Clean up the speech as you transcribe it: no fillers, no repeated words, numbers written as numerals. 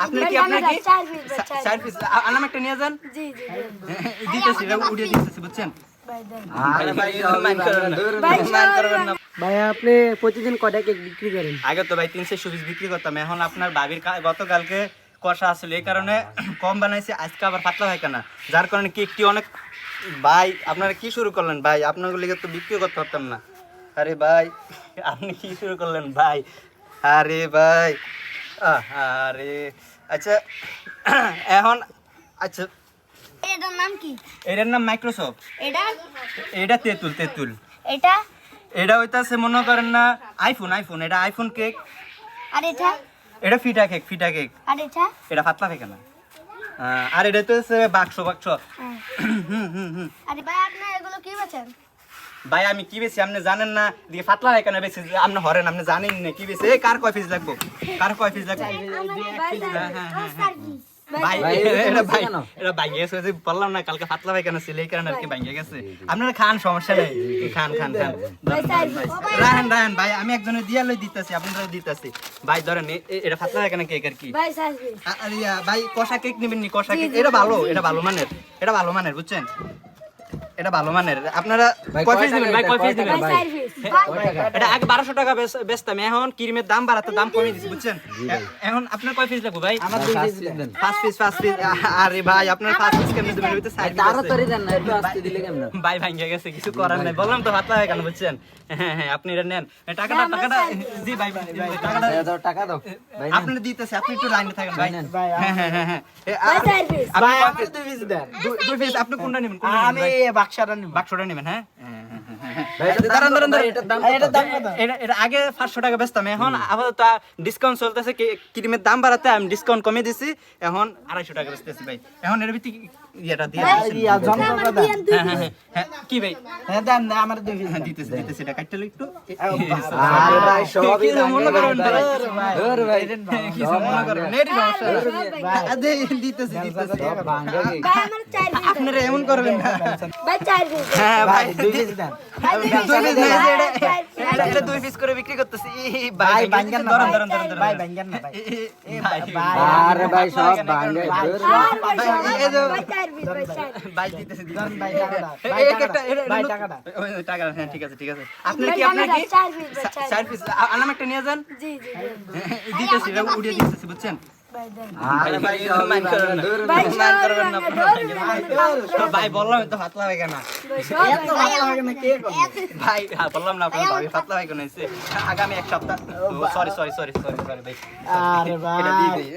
আপনার কি চার পিস আনাম একটা নিয়ে যান। জি জি দিতেছি উড়িয়ে দিতেছি বুঝছেন। ভাই আপনি প্রতিদিন কয়টা কেক বিক্রি করেন? আগে তো ভাই 300 পিস বিক্রি করতাম, এখন আপনার ভাবির গতকালকে কষা আসলে এই কারণে কম বানাইছে, আজকে আবার পাতলা হয় কেনা, যার কারণে কেকটি অনেক। ভাই আপনারা কি শুরু করলেন ভাই? আপনার লিগে তো বিক্রি করতে পারতাম না। আরে ভাই আপনি কি শুরু করলেন ভাই? আরে ভাই আরে আচ্ছা এখন আচ্ছা এটার নাম কি? এটার নাম মাইক্রোসফট। এটা তেঁতুল। এটা এটা হইতাছে মনে করেন না আইফোন, এটা আইফোন কেক। আর এটা এটা ফিটা কেক। আর এটা পাতলা কেক না। আর এটা তো হচ্ছে বাক্স। আরে ভাই আপনি এগুলো কি বেচেন? ভাই আমি কি বেশি আপনি জানেন না, দিয়ে পাতলা হয় কেন বেশি আপনি হরেন, আপনি জানেন না কি বেশি। কার কয় পিস লাগবো? ভাই এটা ভাঙিয়ে গেছে, বললাম না কালকে পাতলা ভাই কেন ছিল, এই কারণে আর কি ভাঙিয়ে গেছে। আপনারা খান, সমস্যা নেই, খান। রাহেন ভাই আমি একজনের দিয়া লই দিতেছি, আপনারা দিতেছি। ভাই ধরেন এটা পাতলা হয় কেন কেক আর কি। ভাই কষা কেক নেবেন নি? কষা কেক এটা ভালো মানের বুঝছেন, এটা ভালো মানের। আপনারা কয় পিস নেবেন ভাই? কয় পিস নেবেন ভাই? এটা আগে 1200 টাকা বেচতাম, এখন ক্রিমের দাম বাড়াতে দাম কমিয়ে দিছি বুঝছেন। এখন আপনার কয় পিস লাগবে ভাই? আমার 2 পিস দেন। 5 পিস। আরে ভাই আপনার 5 পিস কেমনে দিবেন? এটা সাইড তাড়াতাড়ি দেন না, একটু আস্তে দিলে কেমন? ভাই ভাঙিয়ে গেছে, কিছু করার নাই, বললাম তো পাতলা হয় কেন বুঝছেন। হ্যাঁ আপনি এটা নেন, টাকাটা জি ভাই টাকাটা দাও, টাকা দাও ভাই। আপনি দিতেছে, আপনি একটু লাইনে থাকেন ভাই। হ্যাঁ ভাই আমার 2 পিস দেন। 2 পিস আপনি কোনটা নেবেন? আমি বাক্সটা নেবেন। হ্যাঁ ভাই দাঁড়ান, এটার দাম কত? এটা আগে 500 টাকা বেচতাম, এখন আপাতত ডিসকাউন্ট চলতেছে, ক্রিমের দাম বাড়াতে আমি ডিসকাউন্ট কমিয়ে দিছি, এখন 250 টাকা বেচতেছি ভাই। এখন এর ভিতরে ইয়েটা দিয়ে হ্যাঁ কি ভাই? হ্যাঁ দেন না, আমার 2 পিস দিতেছি এটা কাটতে একটু। আরে ভাই সবই কিছু মনে করবেন না ভাই। ওরে ভাই কিছু মনে করবেন না, এটি সমস্যা না। দিতেছি সব ভাঙা কেক। ভাই আমার 4 পিস আপনারা এমন করবেন না ভাই 4 পিস হ্যাঁ ভাই 2 পিস দেন। এটা 2 পিস করে বিক্রি করতেছি ভাই ভাঙেন না, ধরেন ভাই ভাঙেন না ভাই। ভাই আরে ভাই সব ভাঙে। ভাই দিতেছি ভাই টাকাটা। টাকা। হ্যাঁ ঠিক আছে আপনার কি 4 পিস আনাম একটা নিয়ে যান। জি দিতেছি উড়িয়ে দিতেছি বুঝছেন। আরে ভাই মান করবেন না, মান করবেন না ভাই, বললাম তো পাতলা হয় কেন ভাই, বললাম না আপনার ভাবি পাতলা হয় কেন। আগামী 1 সপ্তাহ সরি ভাই, আরে ভাই এটা দিয়ে দিই।